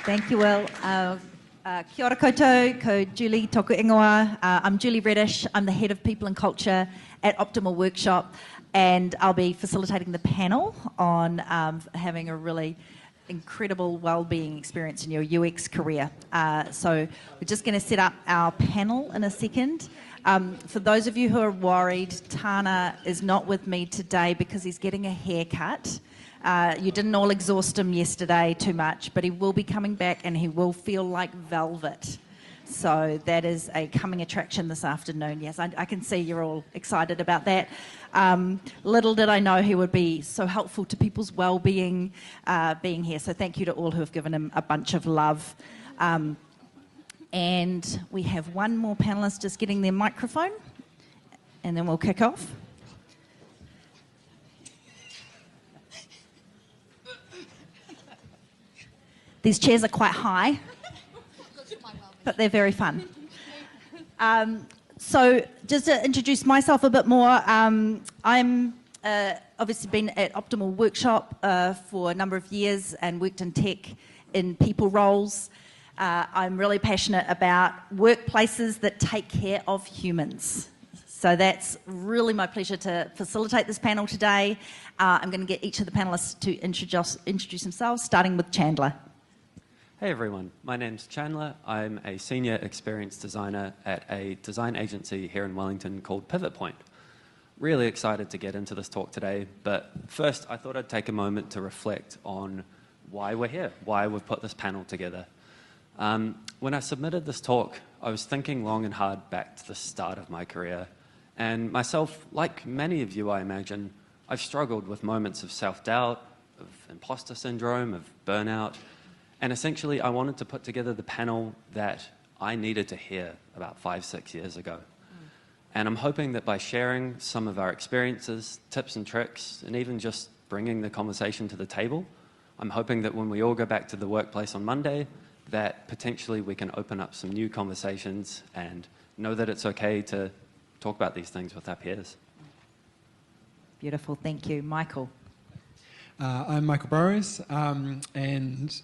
Thank you, Will. Kia ora koutou, ko Julie toku ingoa. I'm Julie Reddish. I'm the Head of People and Culture at Optimal Workshop, and I'll be facilitating the panel on having a really incredible wellbeing experience in your UX career. So we're just going to set up our panel in a second. For those of you who are worried, Tana is not with me today because he's getting a haircut. You didn't all exhaust him yesterday too much, but he will be coming back and he will feel like velvet. So that is a coming attraction this afternoon. Yes, I can see you're all excited about that. Little did I know he would be so helpful to people's well-being being here. So thank you to all who have given him a bunch of love. And we have one more panelist just getting their microphone, and then we'll kick off. These chairs are quite high, but they're very fun. So just to introduce myself a bit more, I'm obviously been at Optimal Workshop for a number of years and worked in tech in people roles. I'm really passionate about workplaces that take care of humans. So that's really my pleasure to facilitate this panel today. I'm going to get each of the panelists to introduce themselves, starting with Chandler. Hey everyone, my name's Chandler. I'm a senior experience designer at a design agency here in Wellington called Pivot Point. Really excited to get into this talk today, but first I thought I'd take a moment to reflect on why we're here, why we've put this panel together. When I submitted this talk, I was thinking long and hard back to the start of my career, and myself, like many of you I imagine, I've struggled with moments of self-doubt, of imposter syndrome, of burnout. And essentially, I wanted to put together the panel that I needed to hear about 5-6 years ago. And I'm hoping that by sharing some of our experiences, tips and tricks, and even just bringing the conversation to the table, I'm hoping that when we all go back to the workplace on Monday, that potentially we can open up some new conversations and know that it's okay to talk about these things with our peers. Beautiful, thank you. Michael. I'm Michael Burrows, and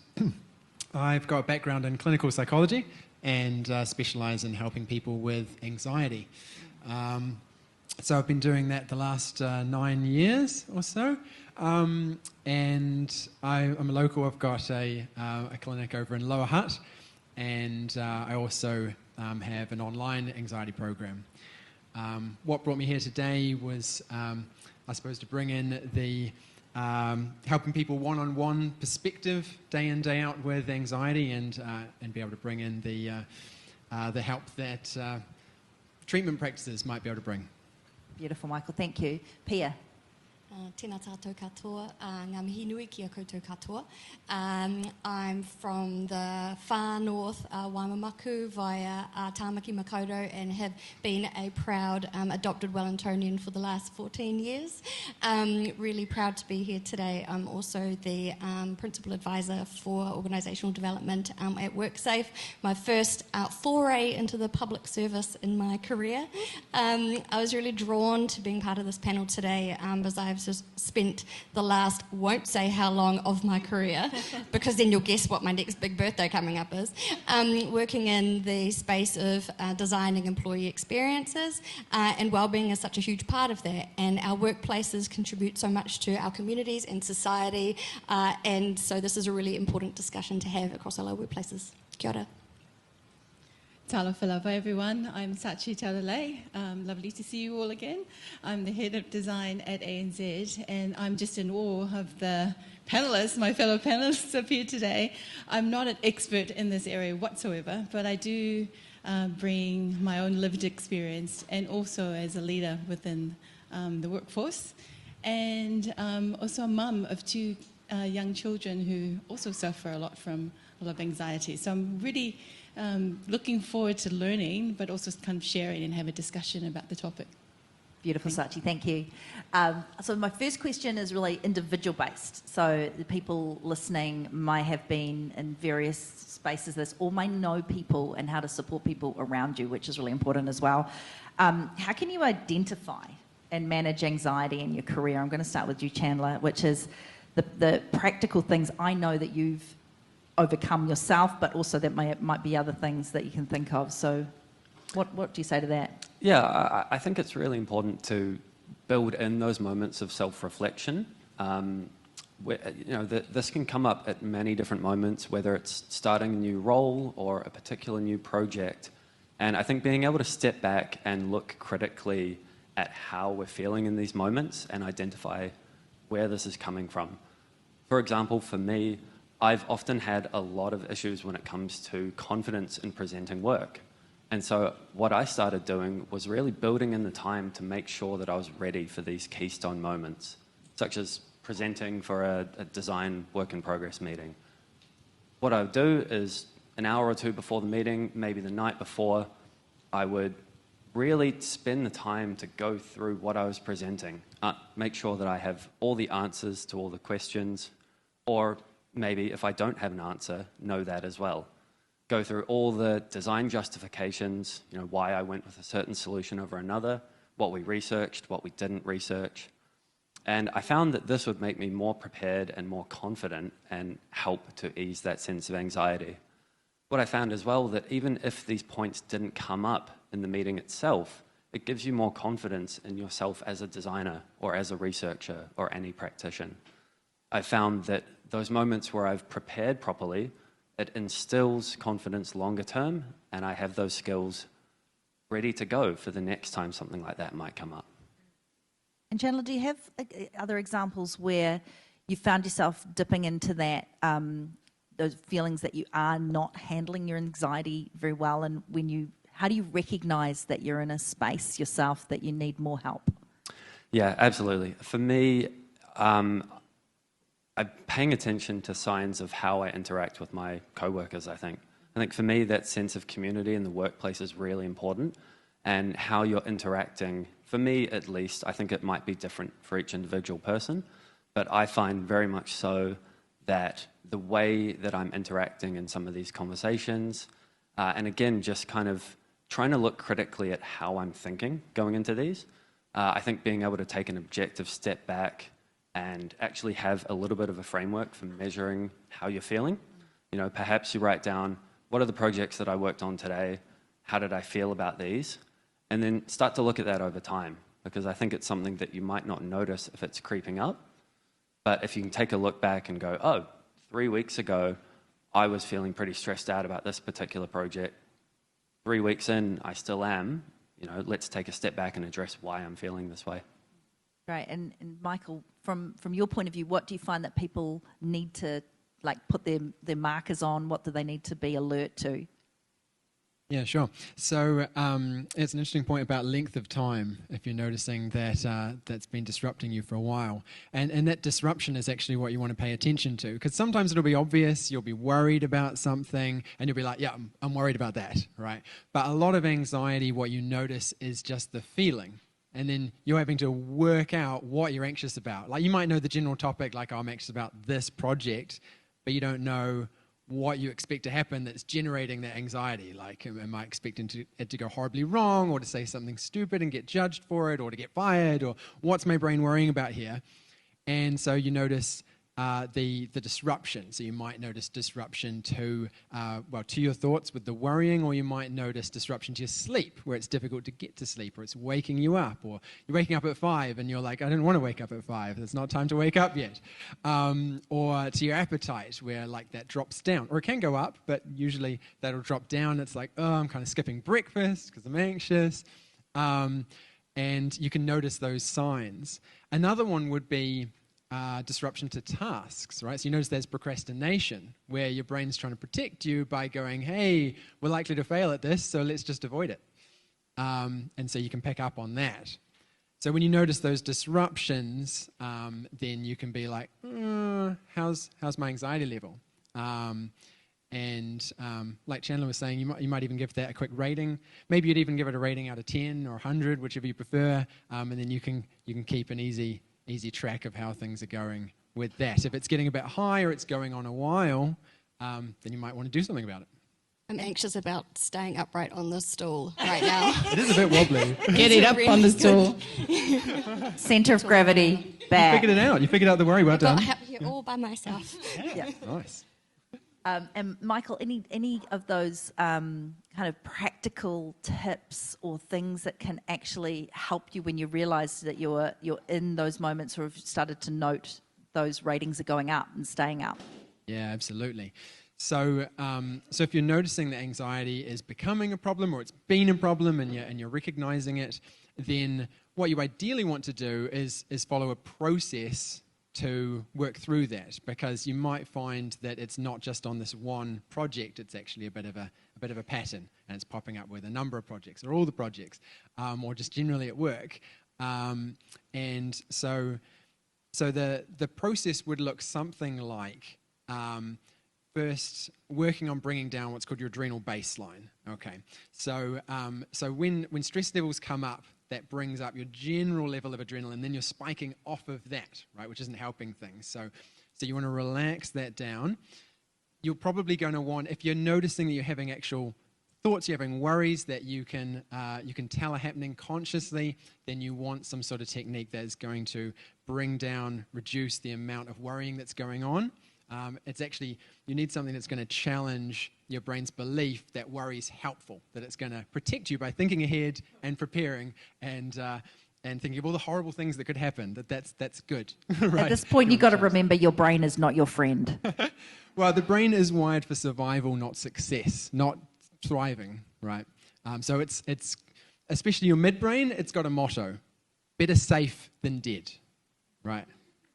I've got a background in clinical psychology and specialise in helping people with anxiety. So I've been doing that the last 9 years or so, and I'm a local. I've got a clinic over in Lower Hutt, and I also have an online anxiety program. What brought me here today was, I suppose, to bring in the helping people one-on-one perspective day in, day out with anxiety, and be able to bring in the help that treatment practices might be able to bring. Beautiful, Michael. Thank you. Pia. Tēnā tātou katoa, ngā mihi nui ki a koutou katoa. I'm from the far north, Waimamaku, via Tāmaki Makaurau, and have been a proud adopted Wellingtonian for the last 14 years. Really proud to be here today. I'm also the Principal Advisor for Organisational Development at WorkSafe, my first foray into the public service in my career. I was really drawn to being part of this panel today because I've just spent the last, won't say how long, of my career, because then you'll guess what my next big birthday coming up is, working in the space of designing employee experiences, and wellbeing is such a huge part of that, and our workplaces contribute so much to our communities and society, and so this is a really important discussion to have across all our workplaces. Kia ora. Talofa lava everyone, I'm Sachi Talalei. Lovely to see you all again. I'm the Head of Design at ANZ, and I'm just in awe of the panellists, my fellow panellists up here today. I'm not an expert in this area whatsoever, but I do bring my own lived experience, and also as a leader within the workforce, and also a mum of 2 young children who also suffer a lot from a lot of anxiety. So I'm really looking forward to learning, but also kind of sharing and have a discussion about the topic. Beautiful, Sachi, thank you. So my first question is really individual based. So the people listening might have been in various spaces this, or may know people and how to support people around you, which is really important as well. How can you identify and manage anxiety in your career? I'm going to start with you, Chandler, which is the practical things I know that you've overcome yourself, but also that might be other things that you can think of. So what do you say to that? Yeah, I think it's really important to build in those moments of self-reflection. This can come up at many different moments, whether it's starting a new role or a particular new project. And I think being able to step back and look critically at how we're feeling in these moments and identify where this is coming from. For example, for me, I've often had a lot of issues when it comes to confidence in presenting work. And so what I started doing was really building in the time to make sure that I was ready for these keystone moments, such as presenting for a design work in progress meeting. What I would do is an hour or two before the meeting, maybe the night before, I would really spend the time to go through what I was presenting, make sure that I have all the answers to all the questions, or maybe if I don't have an answer, know that as well. Go through all the design justifications, why I went with a certain solution over another, what we researched, what we didn't research. And I found that this would make me more prepared and more confident and help to ease that sense of anxiety. What I found as well, that even if these points didn't come up in the meeting itself, it gives you more confidence in yourself as a designer or as a researcher or any practitioner. I found that those moments where I've prepared properly, it instills confidence longer term, and I have those skills ready to go for the next time something like that might come up. And Chandler, do you have other examples where you found yourself dipping into that, those feelings that you are not handling your anxiety very well, and how do you recognise that you're in a space yourself that you need more help? Yeah, absolutely. For me, I'm paying attention to signs of how I interact with my co-workers, I think. I think for me, that sense of community in the workplace is really important, and how you're interacting, for me at least, I think it might be different for each individual person, but I find very much so that the way that I'm interacting in some of these conversations, and again, just kind of trying to look critically at how I'm thinking going into these, I think being able to take an objective step back and actually have a little bit of a framework for measuring how you're feeling. Perhaps you write down, what are the projects that I worked on today? How did I feel about these? And then start to look at that over time, because I think it's something that you might not notice if it's creeping up. But if you can take a look back and go, 3 weeks ago, I was feeling pretty stressed out about this particular project. 3 weeks in, I still am. Let's take a step back and address why I'm feeling this way. Right, and Michael, from your point of view, what do you find that people need to put their markers on? What do they need to be alert to? Yeah, sure. So it's an interesting point about length of time, if you're noticing that that's been disrupting you for a while. And that disruption is actually what you want to pay attention to, because sometimes it'll be obvious, you'll be worried about something, and you'll be like, yeah, I'm worried about that, right? But a lot of anxiety, what you notice is just the feeling. And then you're having to work out what you're anxious about. Like, you might know the general topic, like, I'm anxious about this project, but you don't know what you expect to happen that's generating that anxiety. Like, am I expecting it to go horribly wrong, or to say something stupid and get judged for it, or to get fired, or what's my brain worrying about here? And so you notice the disruption. So you might notice disruption to your thoughts with the worrying, or you might notice disruption to your sleep, where it's difficult to get to sleep, or it's waking you up, or you're waking up at 5 and you're like, I didn't want to wake up at 5. It's not time to wake up yet. Or to your appetite, where that drops down, or it can go up, but usually that'll drop down. It's like, I'm kind of skipping breakfast because I'm anxious. And you can notice those signs. Another one would be disruption to tasks, right? So you notice there's procrastination, where your brain's trying to protect you by going, hey, we're likely to fail at this, so let's just avoid it. And so you can pick up on that. So when you notice those disruptions, then you can be like, how's my anxiety level? And like Chandler was saying, you might even give that a quick rating. Maybe you'd even give it a rating out of 10 or 100, whichever you prefer, and then you can keep an easy track of how things are going with that. If it's getting a bit high or it's going on a while, then you might want to do something about it. I'm anxious about staying upright on this stool right now. It is a bit wobbly. Get it up on the stool. Centre of gravity, back. You figured it out. You figured out the worry. Well done. Here all by myself. Yeah. Nice. And Michael, any of those kind of practical tips or things that can actually help you when you realise that you're in those moments, or have started to note those ratings are going up and staying up? Yeah, absolutely. So, so if you're noticing that anxiety is becoming a problem, or it's been a problem, and you're recognizing it, then what you ideally want to do is follow a process to work through that, because you might find that it's not just on this one project; it's actually a bit of a pattern, and it's popping up with a number of projects, or all the projects, or just generally at work. And so the process would look something like. First, working on bringing down what's called your adrenal baseline. Okay, so when stress levels come up, that brings up your general level of adrenaline, then you're spiking off of that, right, which isn't helping things. So you want to relax that down. You're probably going to want, if you're noticing that you're having actual thoughts, you're having worries that you can tell are happening consciously, then you want some sort of technique that is going to bring down, reduce the amount of worrying that's going on. It's actually, you need something that's going to challenge your brain's belief that worry is helpful, that it's going to protect you by thinking ahead and preparing and thinking of all the horrible things that could happen, that's good. Right? At this point, you've got to remember your brain is not your friend. Well, the brain is wired for survival, not success, not thriving, right? So it's especially your midbrain, it's got a motto: better safe than dead, right?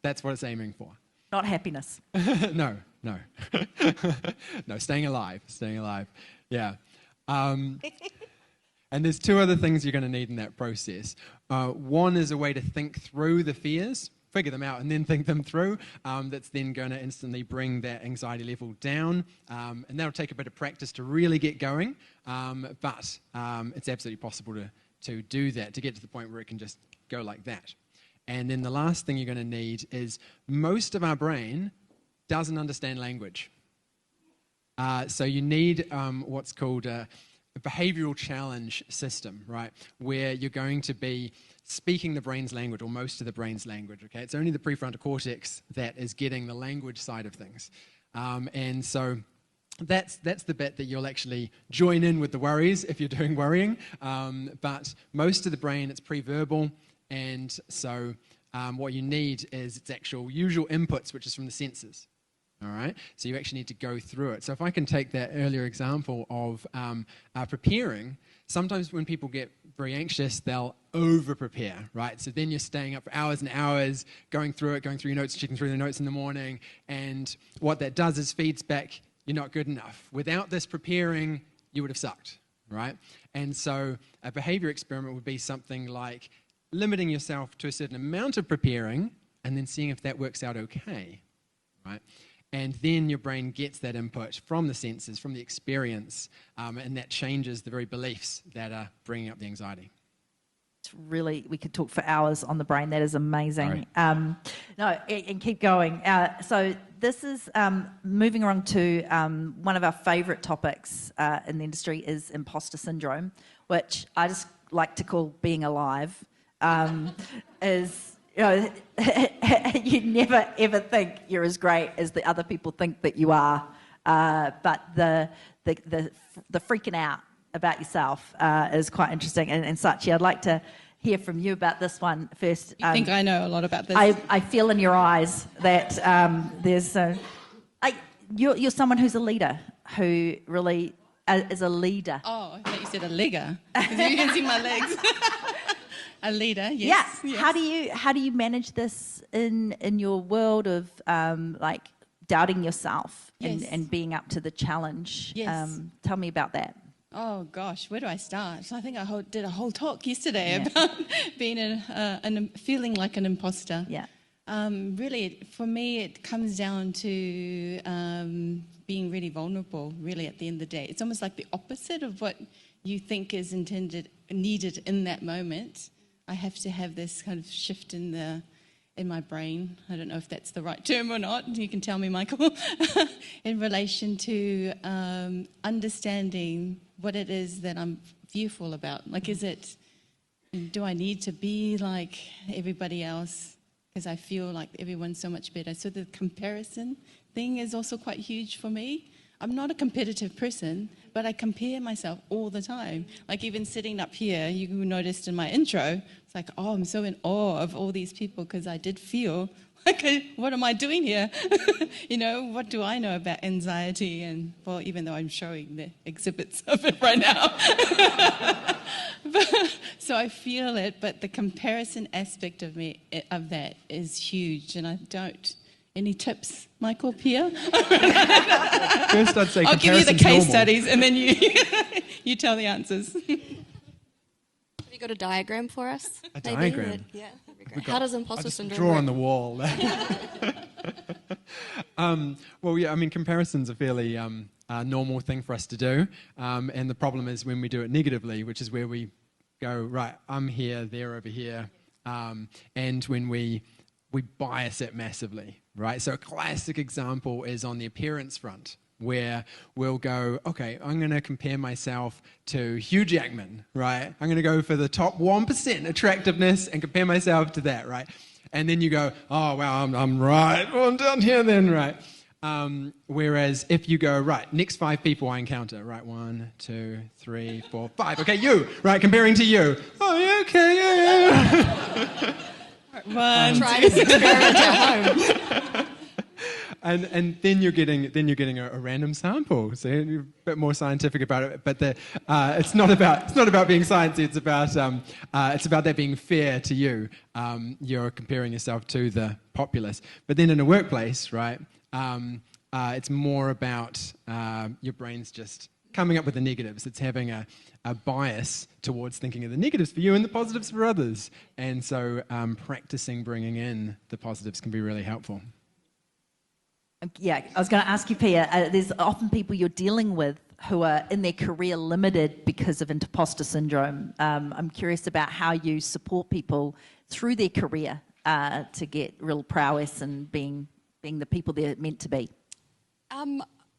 That's what it's aiming for. Not happiness. No. No, staying alive, yeah. And there's two other things you're going to need in that process. One is a way to think through the fears, figure them out and then think them through. That's then going to instantly bring that anxiety level down. And that'll take a bit of practice to really get going. But it's absolutely possible to do that, to get to the point where it can just go like that. And then the last thing you're going to need is, most of our brain doesn't understand language. So you need what's called a behavioral challenge system, right? Where you're going to be speaking the brain's language, or most of the brain's language, okay? It's only the prefrontal cortex that is getting the language side of things. And so that's the bit that you'll actually join in with the worries if you're doing worrying. But most of the brain, it's pre-verbal. And so what you need is its actual usual inputs, which is from the senses. All right? So you actually need to go through it. So if I can take that earlier example of preparing, sometimes when people get very anxious, they'll over-prepare, right? So then you're staying up for hours and hours, going through your notes, checking through the notes in the morning, and what that does is feeds back, you're not good enough. Without this preparing, you would have sucked, right? And so a behavior experiment would be something like limiting yourself to a certain amount of preparing and then seeing if that works out okay, right? And then your brain gets that input from the senses, from the experience, and that changes the very beliefs that are bringing up the anxiety. It's really, we could talk for hours on the brain. That is amazing. No, and keep going. So this is moving on to one of our favourite topics in the industry is imposter syndrome, which I just like to call being alive. Is, you know, you never ever think you're as great as the other people think that you are, but the freaking out about yourself is quite interesting. And Sachi, I'd like to hear from you about this one first. You think I know a lot about this? I feel in your eyes that there's you're someone who's a leader, who really is a leader. Oh, I thought you said a legger, because you can see my legs. A leader, yes. Yeah. Yes. How do you manage this in your world of like doubting yourself and being up to the challenge? Yes. Tell me about that. Oh gosh, where do I start? I think I did a whole talk yesterday about being feeling like an imposter. Yeah. Really, for me, it comes down to being really vulnerable. Really, at the end of the day, it's almost like the opposite of what you think is needed in that moment. I have to have this kind of shift in my brain. I don't know if that's the right term or not. You can tell me, Michael. In relation to understanding what it is that I'm fearful about. Like, do I need to be like everybody else? Because I feel like everyone's so much better. So the comparison thing is also quite huge for me. I'm not a competitive person, but I compare myself all the time. Like even sitting up here, you noticed in my intro, it's like, oh, I'm so in awe of all these people because I did feel like, what am I doing here? You know, what do I know about anxiety? And well, even though I'm showing the exhibits of it right now. So I feel it, but the comparison aspect of that is huge, and I don't. Any tips, Michael, Pia? First, I'd say I'll give you the case normal. studies, and then you tell the answers. Have you got a diagram for us? A maybe? diagram? Yeah. How does imposter I'll just syndrome draw work? on the wall. Well, yeah, I mean, comparison's a fairly normal thing for us to do, and the problem is when we do it negatively, which is where we go, right, I'm here, they're over here, and when we bias it massively, right? So a classic example is on the appearance front, where we'll go, okay, I'm going to compare myself to Hugh Jackman, right? I'm going to go for the top 1% attractiveness and compare myself to that, right? And then you go, oh, wow, I'm right. Well, I'm down here then, right? Whereas if you go, right, next 5 people I encounter, right, 1, 2, 3, 4, 5. Okay, you, right, comparing to you. Oh, yeah, okay, yeah. Try this experiment at home. And then you're getting a random sample, so you're a bit more scientific about it. But it's not about being sciencey. It's about that being fair to you. You're comparing yourself to the populace. But then in a workplace, right? It's more about your brain's just coming up with the negatives. It's having a bias towards thinking of the negatives for you and the positives for others. And so practicing bringing in the positives can be really helpful. Yeah, I was going to ask you, Pia, there's often people you're dealing with who are in their career limited because of imposter syndrome. I'm curious about how you support people through their career to get real prowess and being the people they're meant to be.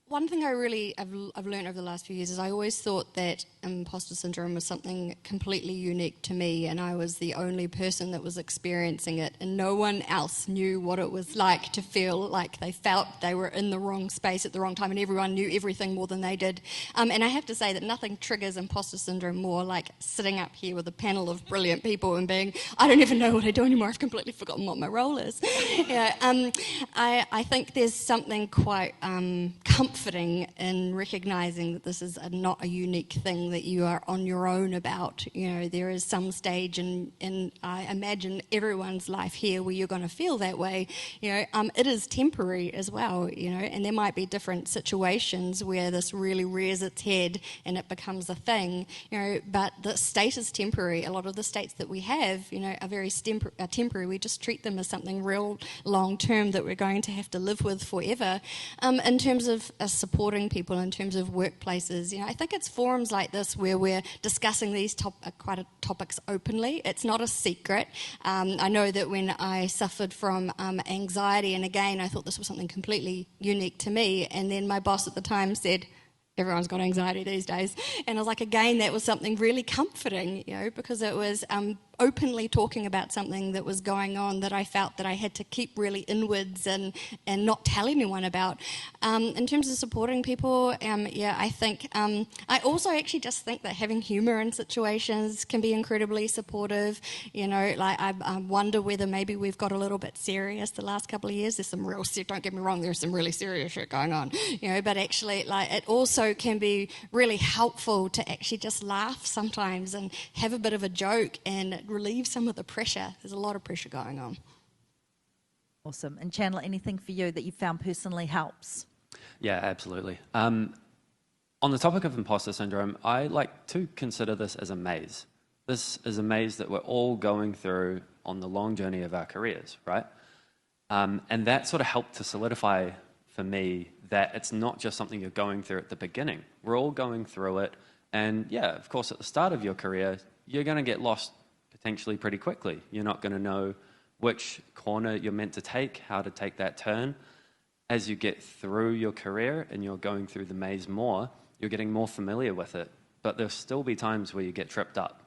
One thing I've learned over the last few years is I always thought that imposter syndrome was something completely unique to me, and I was the only person that was experiencing it, and no one else knew what it was like to feel like they felt they were in the wrong space at the wrong time, and everyone knew everything more than they did. And I have to say that nothing triggers imposter syndrome more like sitting up here with a panel of brilliant people and being, I don't even know what I do anymore, I've completely forgotten what my role is. I think there's something quite comforting in recognising that this is not a unique thing that you are on your own about. You know, there is some stage in I imagine everyone's life here where you're going to feel that way. You know, it is temporary as well. You know, and there might be different situations where this really rears its head and it becomes a thing. You know, but the state is temporary. A lot of the states that we have, you know, are very temporary. We just treat them as something real long term that we're going to have to live with forever. In terms of supporting people in terms of workplaces, you know, I think it's forums like this where we're discussing these topics openly. It's not a secret. I know that when I suffered from anxiety, and again, I thought this was something completely unique to me, and then my boss at the time said, everyone's got anxiety these days. And I was like, again, that was something really comforting, you know, because it was openly talking about something that was going on that I felt that I had to keep really inwards and not tell anyone about. In terms of supporting people, I think, I also actually just think that having humour in situations can be incredibly supportive. You know, like I wonder whether maybe we've got a little bit serious the last couple of years. There's some real, don't get me wrong, there's some really serious shit going on, you know, but actually, like, it also can be really helpful to actually just laugh sometimes and have a bit of a joke and relieve some of the pressure. There's a lot of pressure going on. Awesome. And Chandler, anything for you that you found personally helps? Yeah, absolutely. On the topic of imposter syndrome, I like to consider this as a maze. This is a maze that we're all going through on the long journey of our careers, right? And that sort of helped to solidify for me that it's not just something you're going through at the beginning. We're all going through it. And yeah, of course, at the start of your career, you're going to get lost potentially pretty quickly. You're not going to know which corner you're meant to take, how to take that turn. As you get through your career and you're going through the maze more, you're getting more familiar with it. But there'll still be times where you get tripped up.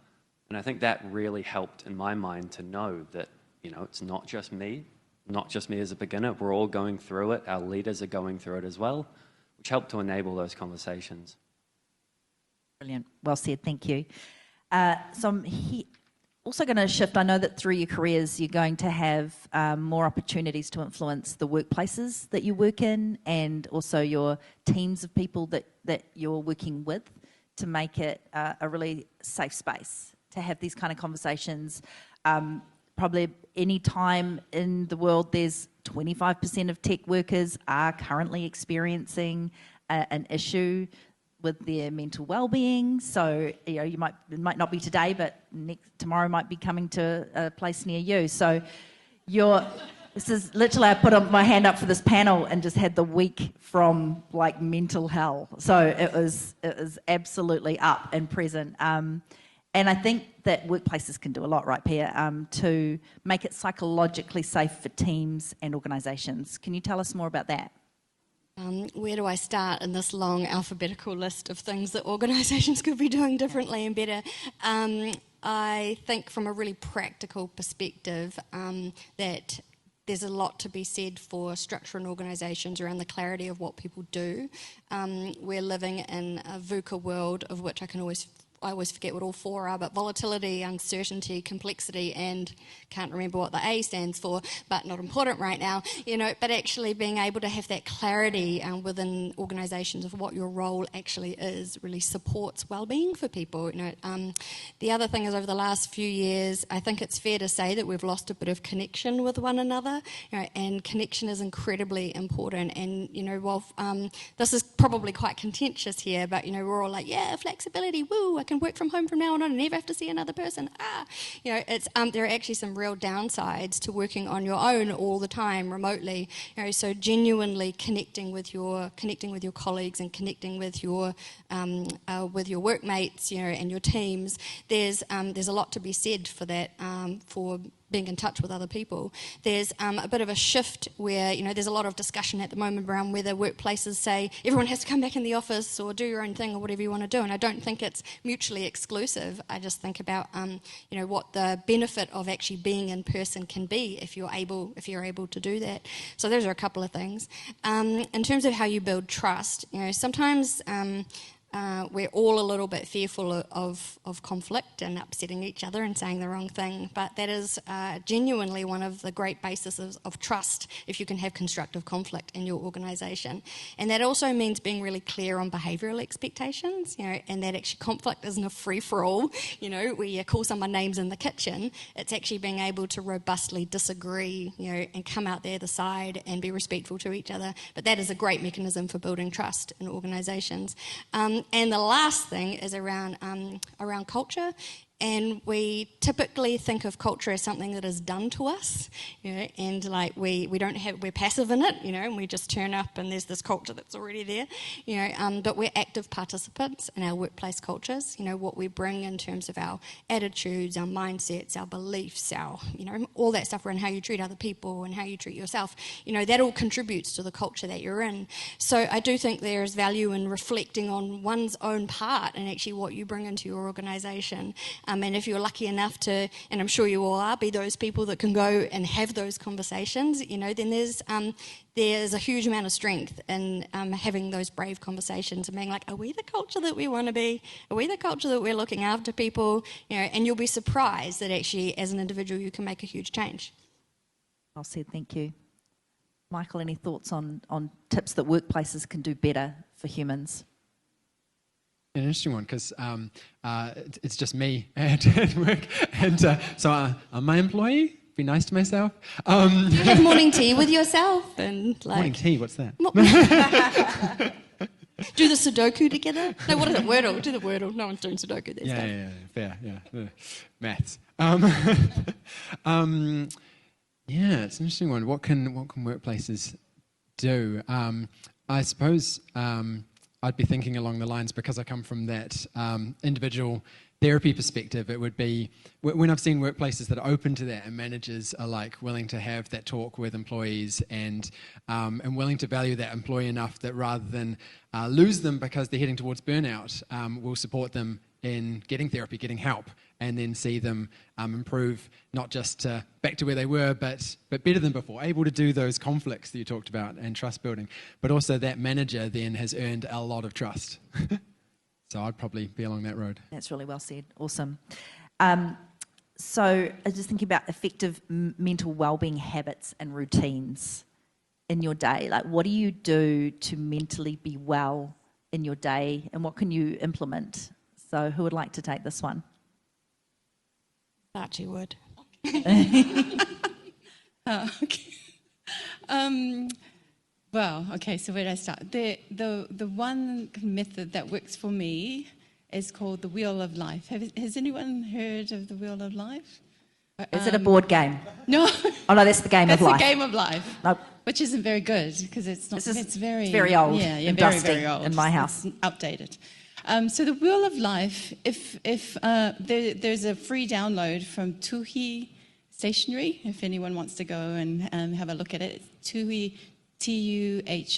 And I think that really helped in my mind to know that, you know, it's not just me as a beginner. We're all going through it. Our leaders are going through it as well. We which help to enable those conversations. Brilliant. Well said. Thank you. So I'm also going to shift. I know that through your careers, you're going to have more opportunities to influence the workplaces that you work in, and also your teams of people that you're working with, to make it a really safe space to have these kind of conversations. Probably any time in the world, there's 25% of tech workers are currently experiencing an issue with their mental well-being. So it might not be today, but tomorrow might be coming to a place near you. So this is literally, I put my hand up for this panel and just had the week from like mental hell. So it was absolutely up and present. And I think that workplaces can do a lot, right, Pia, to make it psychologically safe for teams and organisations. Can you tell us more about that? Where do I start in this long alphabetical list of things that organisations could be doing differently and better? I think from a really practical perspective that there's a lot to be said for structure in organisations around the clarity of what people do. We're living in a VUCA world of which I always forget what all four are, but volatility, uncertainty, complexity, and can't remember what the A stands for, but not important right now, but actually being able to have that clarity within organisations of what your role actually is really supports wellbeing for people. The other thing is, over the last few years, I think it's fair to say that we've lost a bit of connection with one another, and connection is incredibly important. And, while this is probably quite contentious here, but, we're all like, yeah, flexibility, woo, I can work from home from now on and never have to see another person. It's there are actually some real downsides to working on your own all the time remotely. So genuinely connecting with your colleagues and connecting with your workmates, and your teams. There's a lot to be said for that, for being in touch with other people. There's a bit of a shift where, there's a lot of discussion at the moment around whether workplaces say everyone has to come back in the office or do your own thing or whatever you want to do. And I don't think it's mutually exclusive. I just think about, what the benefit of actually being in person can be if you're able to do that. So those are a couple of things. In terms of how you build trust, sometimes we're all a little bit fearful of conflict and upsetting each other and saying the wrong thing, but that is genuinely one of the great bases of trust if you can have constructive conflict in your organisation. And that also means being really clear on behavioural expectations, and that actually conflict isn't a free-for-all, where you call someone names in the kitchen. It's actually being able to robustly disagree, and come out the other side and be respectful to each other. But that is a great mechanism for building trust in organisations. And the last thing is around culture. And we typically think of culture as something that is done to us, and like we're passive in it, and we just turn up and there's this culture that's already there, but we're active participants in our workplace cultures, what we bring in terms of our attitudes, our mindsets, our beliefs, our, all that stuff around how you treat other people and how you treat yourself, that all contributes to the culture that you're in. So I do think there's value in reflecting on one's own part and actually what you bring into your organisation. And if you're lucky enough to, and I'm sure you all are, be those people that can go and have those conversations, then there's a huge amount of strength in having those brave conversations and being like, are we the culture that we want to be? Are we the culture that we're looking after people? And you'll be surprised that actually as an individual you can make a huge change. Well said, thank you. Michael, any thoughts on tips that workplaces can do better for humans? An interesting one, because it's just me at work, and so I'm my employee. Be nice to myself. You have morning tea with yourself, and morning tea. What's that? Do the Sudoku together. No, what is it? Wordle. Do the Wordle. No one's doing Sudoku. Yeah, fair. Yeah, maths. Yeah, it's an interesting one. What can workplaces do? I suppose. I'd be thinking along the lines, because I come from that individual therapy perspective, it would be, when I've seen workplaces that are open to that and managers are like willing to have that talk with employees and willing to value that employee enough that rather than lose them because they're heading towards burnout, will support them in getting therapy, getting help, and then see them improve, not just back to where they were, but better than before, able to do those conflicts that you talked about and trust building. But also that manager then has earned a lot of trust. So I'd probably be along that road. That's really well said. Awesome. So I was just thinking about effective mental wellbeing habits and routines in your day. Like, what do you do to mentally be well in your day, and what can you implement? So who would like to take this one? Archie would. Okay. Well, okay, so where do I start? The one method that works for me is called the Wheel of Life. Has anyone heard of the Wheel of Life? Is it a board game? No. Oh, no, that's the game of life. That's the game of life. Nope. Which isn't very good because it's not. It's very old. Yeah, and very, dusty very old in my house. It's outdated. So the Wheel of Life. If there's a free download from Tuhi Stationery, if anyone wants to go and have a look at it, it's Tuhi, tuhi.co.nz.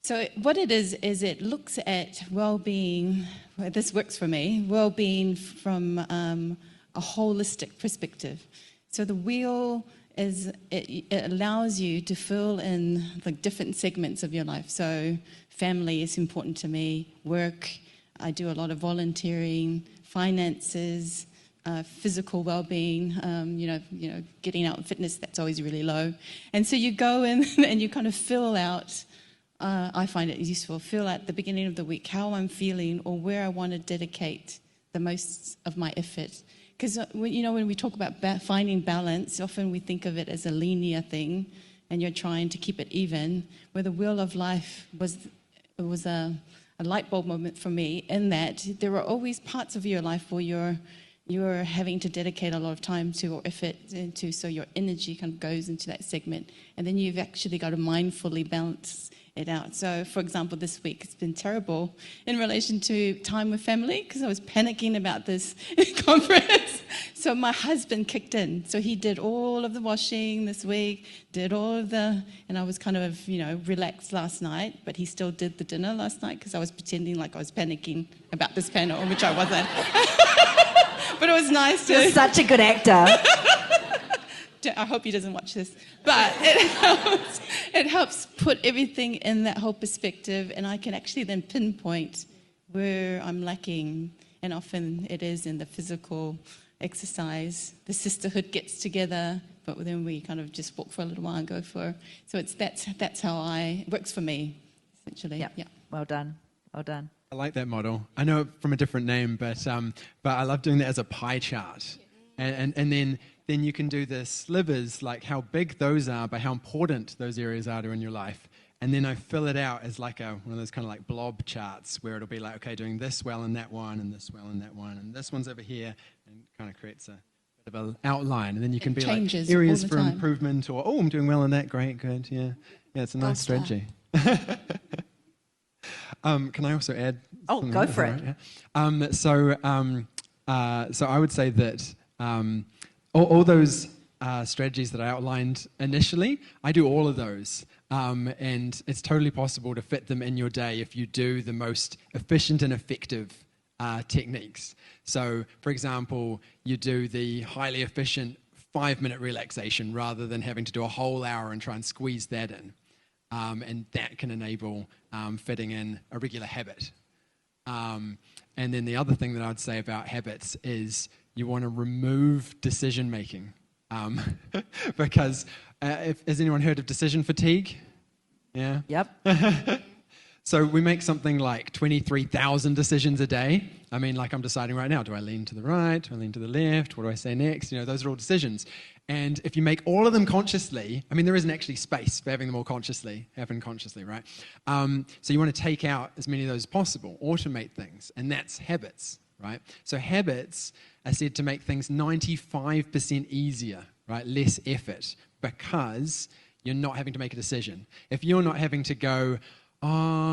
So what it is it looks at well-being. Well, this works for me. Well-being from a holistic perspective. So the wheel is it allows you to fill in like different segments of your life. So family is important to me. Work, I do a lot of volunteering. Finances, physical well-being. Getting out in fitness, that's always really low. And so you go in and you kind of fill out. I find it useful. Fill out at the beginning of the week how I'm feeling or where I want to dedicate the most of my effort. Because, when we talk about finding balance, often we think of it as a linear thing and you're trying to keep it even, where the Wheel of Life was a light bulb moment for me in that there are always parts of your life where you're having to dedicate a lot of time to or effort into, so your energy kind of goes into that segment. And then you've actually got to mindfully balance it out. So, for example, this week it's been terrible in relation to time with family because I was panicking about this conference. So my husband kicked in. So he did all of the washing this week, and I was kind of, relaxed last night, but he still did the dinner last night because I was pretending like I was panicking about this panel, which I wasn't. But it was nice to... You're such a good actor. I hope he doesn't watch this. But it helps put everything in that whole perspective, and I can actually then pinpoint where I'm lacking. And often it is in the physical exercise. The sisterhood gets together, but then we kind of just walk for a little while and go for... So that's how it works for me, essentially. Yep. Yeah. Well done. Well done. I like that model. I know it from a different name, but I love doing that as a pie chart. And then you can do the slivers, like how big those are, but how important those areas are in your life. And then I fill it out as like one of those kind of like blob charts where it'll be like, okay, doing this well in that one, and this well in that one, and this one's over here, and kind of creates a bit of an outline. And then you can be like areas for improvement, or, I'm doing well in that, great, good, yeah. Yeah, it's a nice strategy. Can I also add? Oh, go for it. Right? Yeah. So I would say that all those strategies that I outlined initially, I do all of those. And it's totally possible to fit them in your day if you do the most efficient and effective techniques. So, for example, you do the highly efficient 5-minute relaxation rather than having to do a whole hour and try and squeeze that in. And that can enable fitting in a regular habit. And then the other thing that I'd say about habits is you want to remove decision making. Because has anyone heard of decision fatigue? Yeah? Yep. So we make something like 23,000 decisions a day. I mean, like I'm deciding right now, do I lean to the right? Do I lean to the left? What do I say next? Those are all decisions. And if you make all of them consciously, I mean, there isn't actually space for having them all happen consciously, right? So you want to take out as many of those as possible, automate things, and that's habits, right? So habits are said to make things 95% easier, right? Less effort, because you're not having to make a decision. If you're not having to go,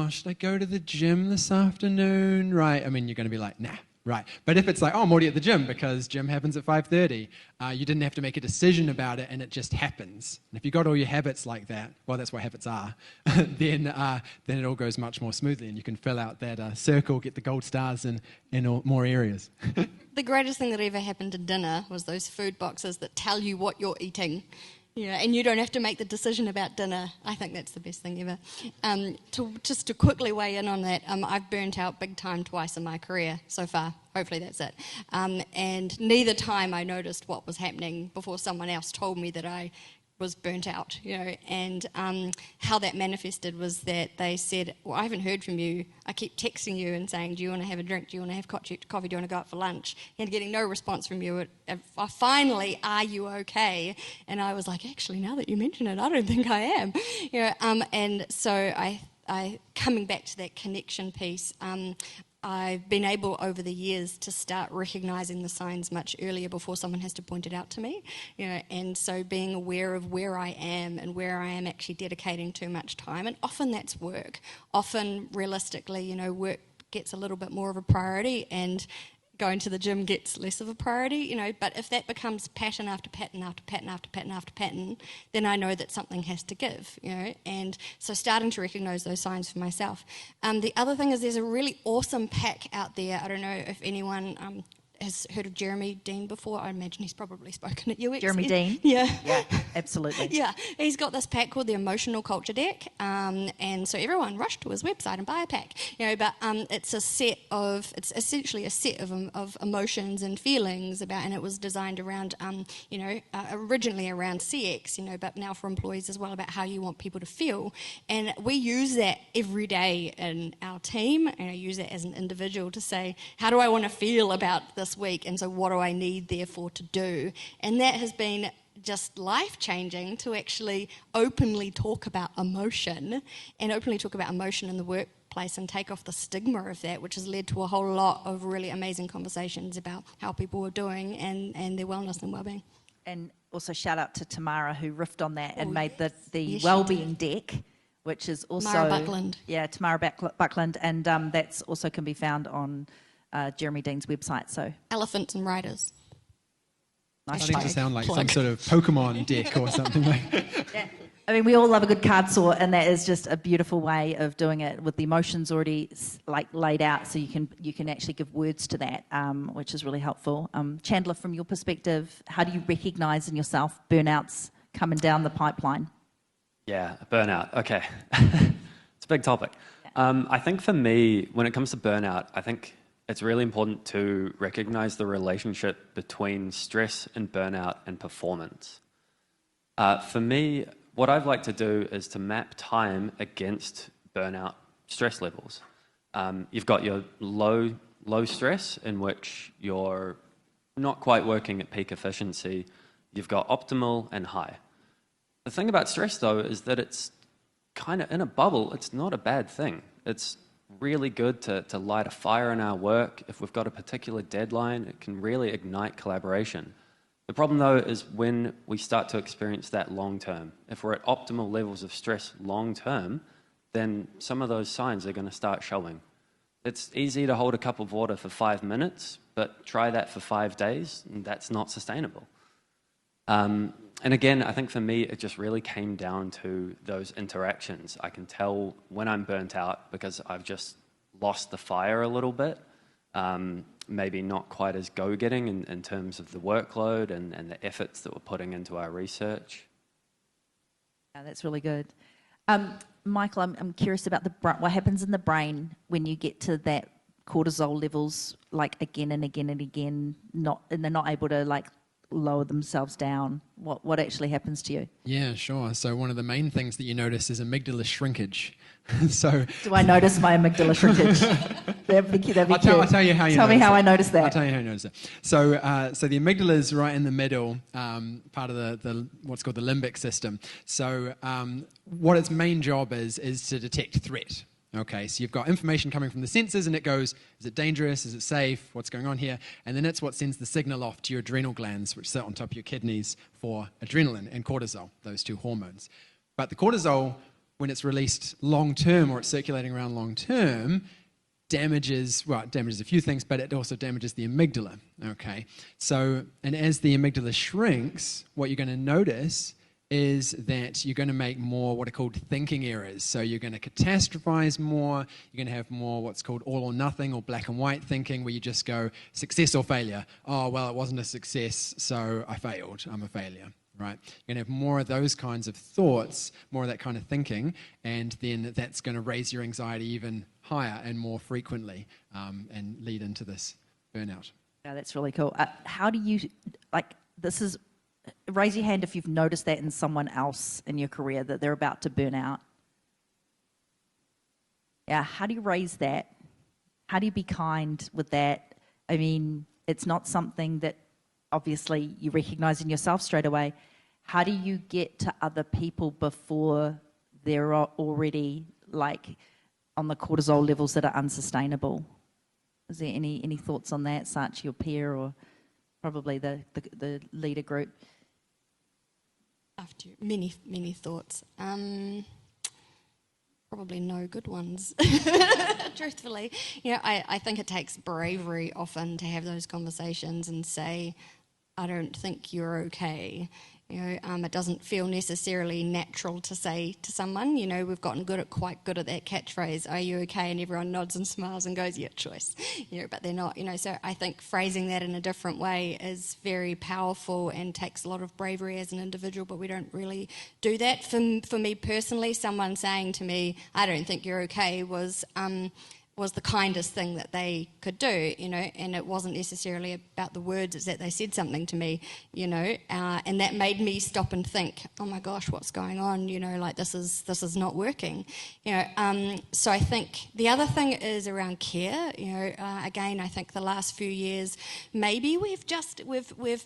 should I go to the gym this afternoon? Right, I mean, you're going to be like, nah, Right. But if it's like, oh, I'm already at the gym because gym happens at 5:30, you didn't have to make a decision about it and it just happens. And if you got all your habits like that, well, that's what habits are, then it all goes much more smoothly and you can fill out that circle, get the gold stars in all, more areas. The greatest thing that ever happened to dinner was those food boxes that tell you what you're eating. And you don't have to make the decision about dinner. I think that's the best thing ever. Just to quickly weigh in on that, I've burnt out big time twice in my career so far. Hopefully that's it. And neither time I noticed what was happening before someone else told me that I was burnt out, and how that manifested was that they said, well, I haven't heard from you. I keep texting you and saying, do you want to have a drink? Do you want to have coffee? Do you want to go out for lunch? And getting no response from you. Finally, are you okay? And I was like, actually, now that you mention it, I don't think I am. And so I coming back to that connection piece, I've been able over the years to start recognising the signs much earlier before someone has to point it out to me, and so being aware of where I am and where I am actually dedicating too much time, and often that's work. Often, realistically, work gets a little bit more of a priority and going to the gym gets less of a priority, but if that becomes pattern after pattern after pattern after pattern after pattern, then I know that something has to give, and so starting to recognise those signs for myself. The other thing is there's a really awesome pack out there. I don't know if anyone has heard of Jeremy Dean before. I imagine he's probably spoken at UX. Jeremy Dean? Yeah. Yeah, absolutely. Yeah, he's got this pack called the Emotional Culture Deck, and so everyone rush to his website and buy a pack. But it's essentially a set of emotions and feelings and it was designed around, originally around CX, but now for employees as well, about how you want people to feel. And we use that every day in our team, and I use that as an individual to say, how do I want to feel about this week, and so what do I need therefore to do? And that has been just life-changing to actually openly talk about emotion in the workplace and take off the stigma of that, which has led to a whole lot of really amazing conversations about how people are doing and their wellness and wellbeing. And also shout out to Tamara who riffed on that and made the yes, wellbeing deck, which is also Tamara Buckland. Yeah, Tamara Buckland, and that's also can be found on Jeremy Dean's website. So Elephants and Riders. Nice. Starting to sound like some sort of Pokemon deck or something like that. Yeah. I mean, we all love a good card sort, and that is just a beautiful way of doing it with the emotions already laid out, so you can actually give words to that, which is really helpful. Chandler, from your perspective, how do you recognise in yourself burnouts coming down the pipeline? Yeah, burnout. Okay. It's a big topic. Yeah. I think for me, when it comes to burnout, I think it's really important to recognise the relationship between stress and burnout and performance. For me, what I've liked to do is to map time against burnout stress levels. You've got your low stress, in which you're not quite working at peak efficiency. You've got optimal and high. The thing about stress, though, is that it's kind of in a bubble. It's not a bad thing. It's really good to light a fire in our work. If we've got a particular deadline, it can really ignite collaboration. The problem, though, is when we start to experience that long term. If we're at optimal levels of stress long term, then some of those signs are going to start showing. It's easy to hold a cup of water for 5 minutes, but try that for 5 days, and that's not sustainable. And again, I think for me, it just really came down to those interactions. I can tell when I'm burnt out because I've just lost the fire a little bit. Maybe not quite as go-getting in terms of the workload and the efforts that we're putting into our research. Yeah, that's really good. Michael, I'm curious about what happens in the brain when you get to that cortisol levels, like again and again and again, and they're not able to lower themselves down. What actually happens to you? Yeah, sure. So one of the main things that you notice is amygdala shrinkage. So do I notice my amygdala shrinkage? That'd be cute. I'll tell you how you tell notice me how it. I notice that. I'll tell you how you notice it. So the amygdala is right in the middle, part of the what's called the limbic system. So what its main job is to detect threat. Okay, so you've got information coming from the sensors and it goes, is it dangerous, is it safe, what's going on here? And then it's what sends the signal off to your adrenal glands, which sit on top of your kidneys for adrenaline and cortisol, those two hormones. But the cortisol, when it's released long-term or it's circulating around long-term, damages a few things, but it also damages the amygdala, okay? So, and as the amygdala shrinks, what you're going to notice is that you're going to make more what are called thinking errors. So you're going to catastrophize more, you're going to have more what's called all or nothing or black and white thinking, where you just go success or failure. Oh, well, it wasn't a success, so I failed, I'm a failure, right? You're going to have more of those kinds of thoughts, more of that kind of thinking, and then that's going to raise your anxiety even higher and more frequently, and lead into this burnout. Yeah, that's really cool. How do you, raise your hand if you've noticed that in someone else in your career, that they're about to burn out. Yeah, how do you raise that? How do you be kind with that? I mean, it's not something that obviously you recognize in yourself straight away. How do you get to other people before they're already like on the cortisol levels that are unsustainable? Is there any thoughts on that, Sachi, your peer, or probably the leader group? After many thoughts. Probably no good ones, truthfully. I think it takes bravery often to have those conversations and say, I don't think you're okay. It doesn't feel necessarily natural to say to someone, we've gotten quite good at that catchphrase, are you okay? And everyone nods and smiles and goes, yeah, choice. But they're not, so I think phrasing that in a different way is very powerful and takes a lot of bravery as an individual, but we don't really do that. For me personally, someone saying to me, I don't think you're okay, was the kindest thing that they could do, and it wasn't necessarily about the words, it's that they said something to me, and that made me stop and think, oh my gosh, what's going on, this is not working, so I think the other thing is around care, again, I think the last few years, maybe we've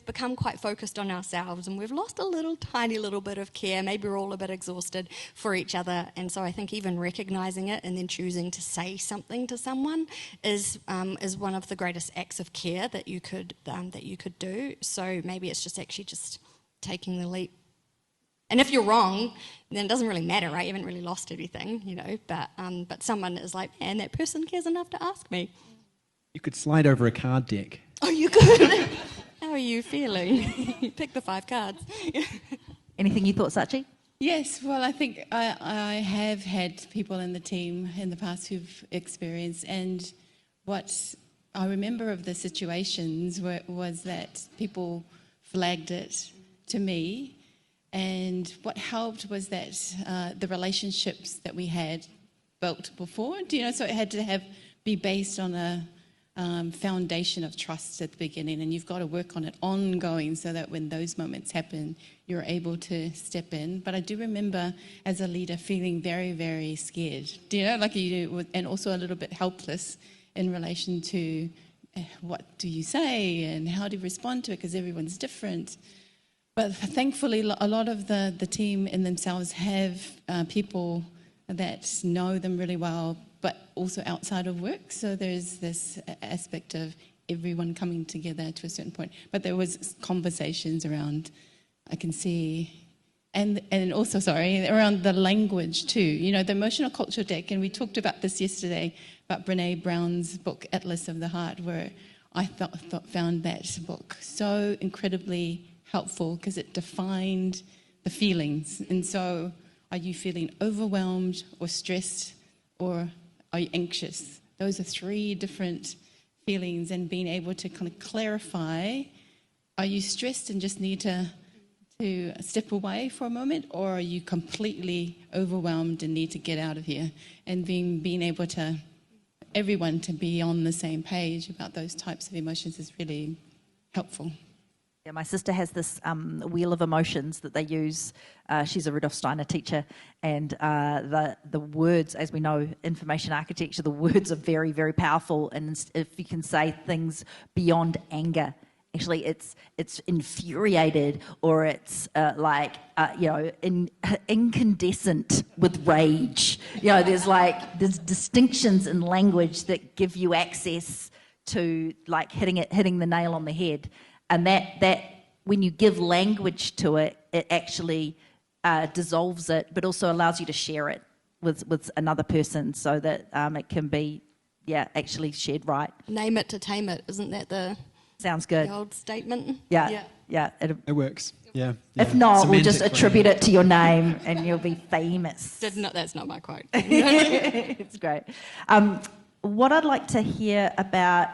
become quite focused on ourselves and we've lost a tiny little bit of care, maybe we're all a bit exhausted for each other, and so I think even recognising it and then choosing to say something to someone is one of the greatest acts of care that you could do. So maybe it's just taking the leap. And if you're wrong, then it doesn't really matter, right? You haven't really lost anything, But someone is like, man, that person cares enough to ask me. You could slide over a card deck. Oh, you could. How are you feeling? Pick the 5 cards. Anything you thought, Sachi? Yes, well, I think I have had people in the team in the past who've experienced, and what I remember of the situations was that people flagged it to me, and what helped was that the relationships that we had built before, so it had to be based on a foundation of trust at the beginning, and you've got to work on it ongoing so that when those moments happen, you're able to step in. But I do remember as a leader feeling very, very scared, and also a little bit helpless in relation to what do you say and how do you respond to it, because everyone's different. But thankfully, a lot of the team in themselves have people that know them really well, but also outside of work. So there's this aspect of everyone coming together to a certain point. But there was conversations around, I can see, and also, around the language too. The emotional culture deck, and we talked about this yesterday, about Brene Brown's book, Atlas of the Heart, where I found that book so incredibly helpful because it defined the feelings. And so, are you feeling overwhelmed or stressed, or are you anxious? Those are 3 different feelings, and being able to kind of clarify, are you stressed and just need to step away for a moment, or are you completely overwhelmed and need to get out of here? And being able to, everyone to be on the same page about those types of emotions is really helpful. Yeah, my sister has this wheel of emotions that they use. She's a Rudolf Steiner teacher, and the words, as we know, information architecture, the words are very, very powerful. And if you can say things beyond anger, actually it's infuriated, or it's incandescent with rage. There's distinctions in language that give you access to hitting the nail on the head. And that when you give language to it, it actually dissolves it, but also allows you to share it with another person, so that it can be, actually shared right. Name it to tame it, isn't that the Sounds good. old statement? Yeah. It works. Yeah. If not, we'll just Semantic attribute it to your name and you'll be famous. That's not my quote. It's great. What I'd like to hear about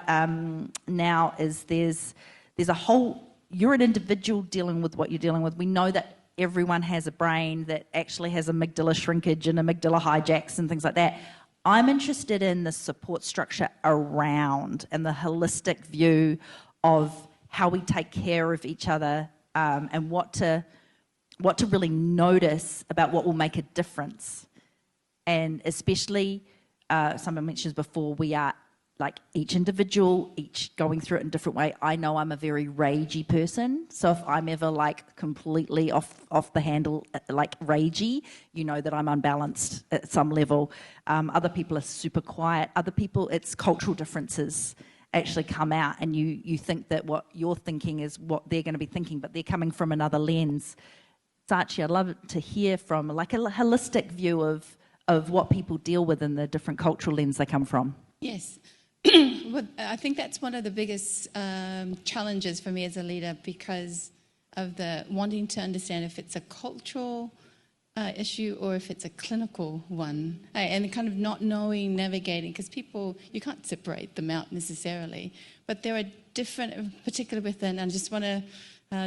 now is there's a whole, you're an individual dealing with what you're dealing with. We know that everyone has a brain that actually has amygdala shrinkage and amygdala hijacks and things like that. I'm interested in the support structure around and the holistic view of how we take care of each other, and what to really notice about what will make a difference. And especially, someone mentioned before, we are like each individual, each going through it in a different way. I know I'm a very ragey person, so if I'm ever like completely off the handle, like ragey, you know that I'm unbalanced at some level. Other people are super quiet. Other people, it's cultural differences actually come out, and you think that what you're thinking is what they're going to be thinking, but they're coming from another lens. Sachi, I'd love to hear from like a holistic view of what people deal with in the different cultural lens they come from. Yes. Well, I think that's one of the biggest challenges for me as a leader, because of the wanting to understand if it's a cultural issue or if it's a clinical one, and kind of not knowing, navigating, because people, you can't separate them out necessarily, but there are different, particularly within, and I just want to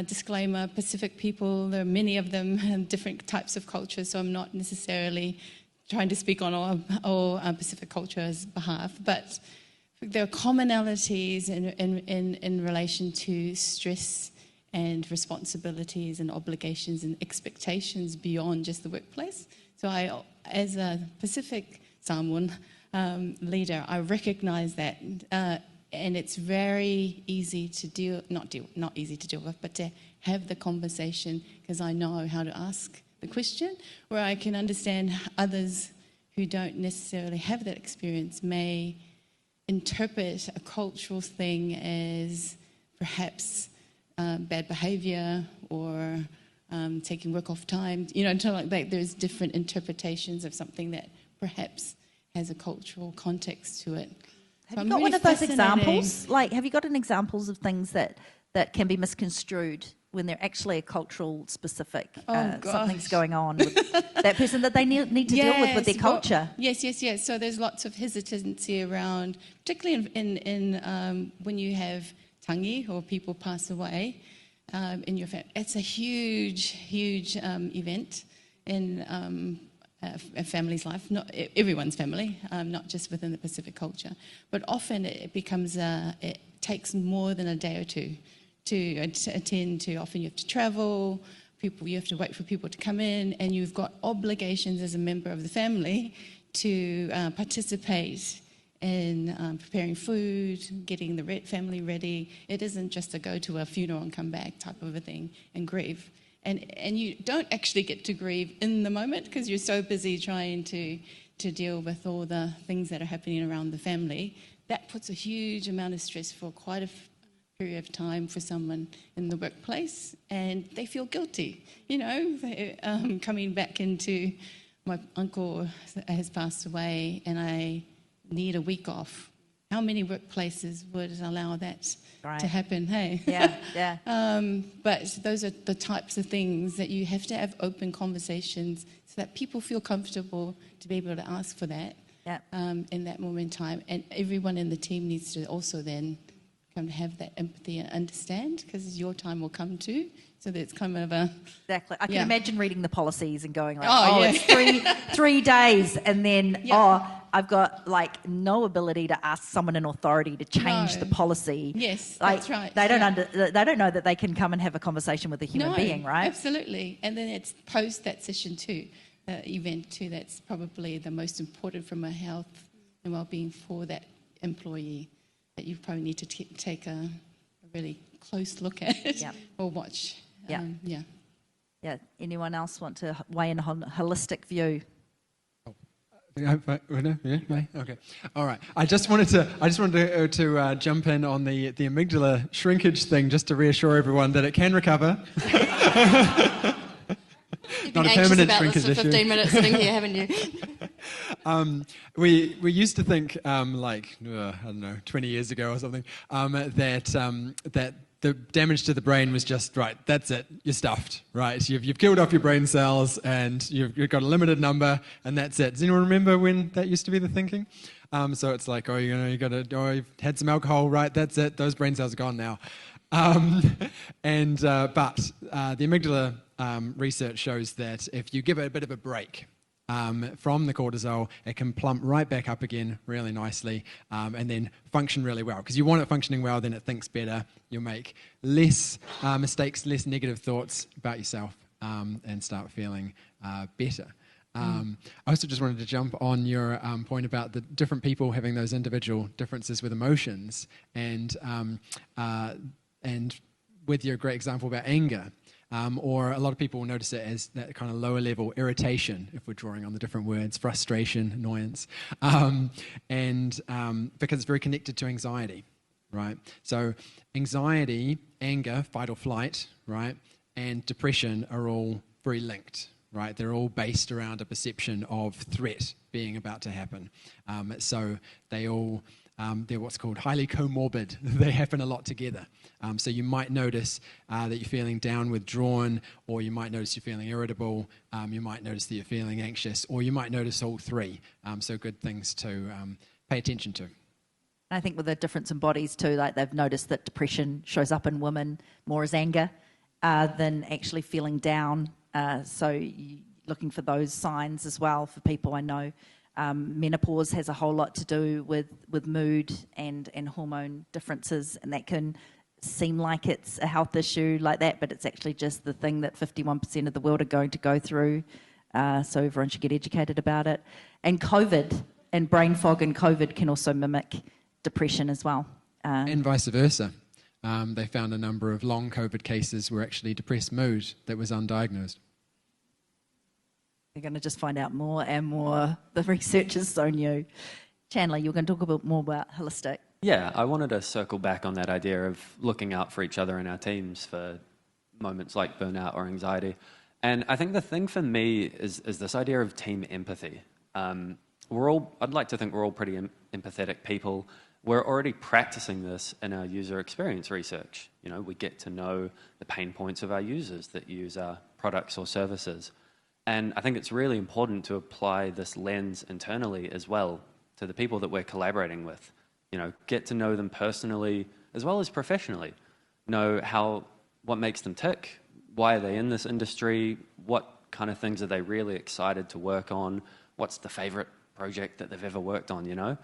disclaimer, Pacific people, there are many of them, different types of cultures, so I'm not necessarily trying to speak on all Pacific culture's behalf, but there are commonalities in relation to stress and responsibilities and obligations and expectations beyond just the workplace. So I, as a Pacific Samoan leader, I recognise that, and it's very easy to not easy to deal with, but to have the conversation, because I know how to ask the question, where I can understand others who don't necessarily have that experience may interpret a cultural thing as perhaps bad behaviour or taking work off time. You know, until like that, there's different interpretations of something that perhaps has a cultural context to it. Have you got one of those examples? Like, have you got an examples of things that can be misconstrued when they're actually a cultural specific, something's going on with that person that they need to deal with their culture? Yes. So there's lots of hesitancy around, particularly in when you have tangi or people pass away in your family. It's a huge event in a family's life, not everyone's family, not just within the Pacific culture. But often it becomes, it takes more than a day or two to attend to. Often you have to travel, you have to wait for people to come in, and you've got obligations as a member of the family to participate in preparing food, getting the family ready. It isn't just a go to a funeral and come back type of a thing and grieve. And you don't actually get to grieve in the moment because you're so busy trying to deal with all the things that are happening around the family. That puts a huge amount of stress for quite a period of time for someone in the workplace, and they feel guilty. You know, coming back into, my uncle has passed away and I need a week off. How many workplaces would allow that to happen? Hey, yeah. But those are the types of things that you have to have open conversations so that people feel comfortable to be able to ask for that in that moment in time. And everyone in the team needs to also then come to have that empathy and understand, because your time will come too. So that's kind of a... Exactly. I can imagine reading the policies and going like, it's 3 days, and then, I've got like no ability to ask someone in authority to change the policy. Yes, like, that's right. They don't know that they can come and have a conversation with a human being, right? Absolutely. And then it's post that session too, event too, that's probably the most important from a health and well-being for that employee, that you probably need to take a really close look at or watch. Yeah. Anyone else want to weigh in on a holistic view? Okay. All right. I just wanted to jump in on the amygdala shrinkage thing, just to reassure everyone that it can recover. You've been anxious about this for 15 minutes sitting here, haven't you? We used to think, I don't know, 20 years ago or something, that the damage to the brain was just, right, that's it, you're stuffed, right? You've killed off your brain cells and you've got a limited number and that's it. Does anyone remember when that used to be the thinking? So it's like, you've had some alcohol, right, that's it, those brain cells are gone now. But the amygdala research shows that if you give it a bit of a break from the cortisol, it can plump right back up again really nicely and then function really well. Because you want it functioning well, then it thinks better. You'll make less mistakes, less negative thoughts about yourself and start feeling better. I also just wanted to jump on your point about the different people having those individual differences with emotions and with your great example about anger. Or a lot of people will notice it as that kind of lower level irritation, if we're drawing on the different words, frustration, annoyance, because it's very connected to anxiety, right? So anxiety, anger, fight or flight, right, and depression are all very linked, right? They're all based around a perception of threat being about to happen. So they're what's called highly comorbid. They happen a lot together. So you might notice that you're feeling down, withdrawn, or you might notice you're feeling irritable, you might notice that you're feeling anxious, or you might notice all three. So good things to pay attention to. I think with the difference in bodies too, like they've noticed that depression shows up in women more as anger than actually feeling down. So looking for those signs as well for people I know. Menopause has a whole lot to do with mood and hormone differences, and that can seem like it's a health issue like that, but it's actually just the thing that 51% of the world are going to go through. So everyone should get educated about it. And COVID and brain fog and COVID can also mimic depression as well. And vice versa. They found a number of long COVID cases were actually depressed mood that was undiagnosed. You're going to just find out more and more. The research is so new. Chandler, you're going to talk a bit more about holistic. Yeah, I wanted to circle back on that idea of looking out for each other in our teams for moments like burnout or anxiety. And I think the thing for me is this idea of team empathy. I'd like to think we're all pretty empathetic people. We're already practicing this in our user experience research. You know, we get to know the pain points of our users that use our products or services. And I think it's really important to apply this lens internally as well to the people that we're collaborating with. You know, get to know them personally as well as professionally. Know what makes them tick, why are they in this industry, what kind of things are they really excited to work on, what's the favorite project that they've ever worked on, you know?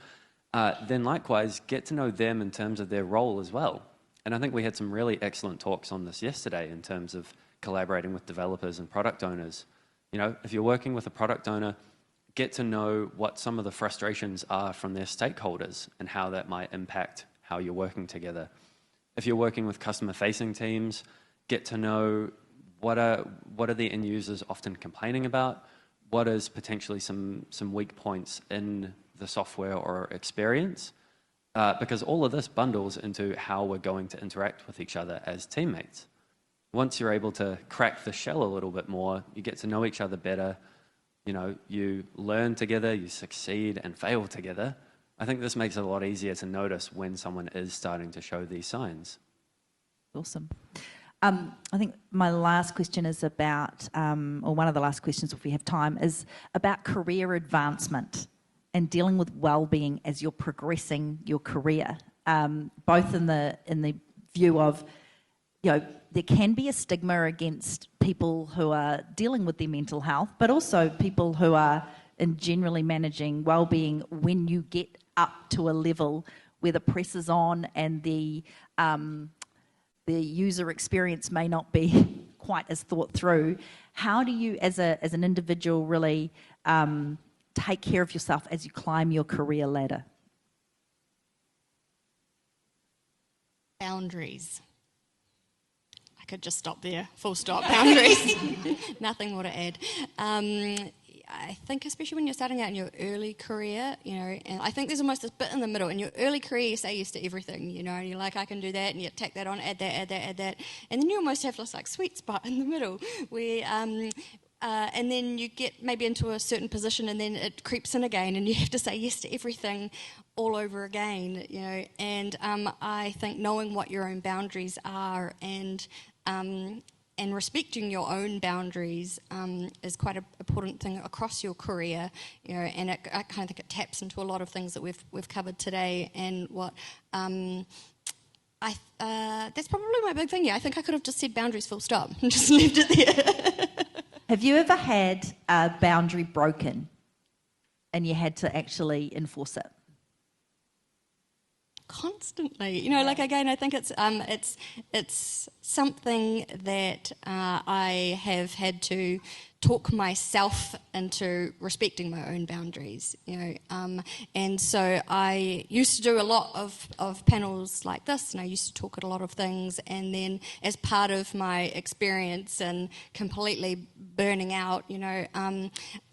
Then likewise, get to know them in terms of their role as well. And I think we had some really excellent talks on this yesterday in terms of collaborating with developers and product owners. You know, if you're working with a product owner, get to know what some of the frustrations are from their stakeholders and how that might impact how you're working together. If you're working with customer-facing teams, get to know what are the end users often complaining about, what is potentially some weak points in the software or experience, because all of this bundles into how we're going to interact with each other as teammates. Once you're able to crack the shell a little bit more, you get to know each other better. You know, you learn together, you succeed and fail together. I think this makes it a lot easier to notice when someone is starting to show these signs. Awesome. I think my last question is about, or one of the last questions if we have time, is about career advancement and dealing with well-being as you're progressing your career, both in the view of, you know, there can be a stigma against people who are dealing with their mental health, but also people who are in generally managing well-being when you get up to a level where the press is on and the user experience may not be quite as thought through. How do you, as an individual, really take care of yourself as you climb your career ladder? Boundaries. I could just stop there, full stop, boundaries. Nothing more to add. I think especially when you're starting out in your early career, you know, and I think there's almost this bit in the middle. In your early career, you say yes to everything, you know, and you're like, I can do that, and you tack that on, add that. And then you almost have this like sweet spot in the middle where and then you get maybe into a certain position and then it creeps in again and you have to say yes to everything all over again, you know. And I think knowing what your own boundaries are and respecting your own boundaries is quite an important thing across your career, you know. And I kind of think it taps into a lot of things that we've covered today. And what that's probably my big thing. Yeah, I think I could have just said boundaries full stop and just left it there. Have you ever had a boundary broken and you had to actually enforce it? Constantly, you know, like again, I think it's something that I have had to talk myself into respecting my own boundaries, you know, and so I used to do a lot of panels like this, and I used to talk at a lot of things, and then as part of my experience and completely burning out, you know,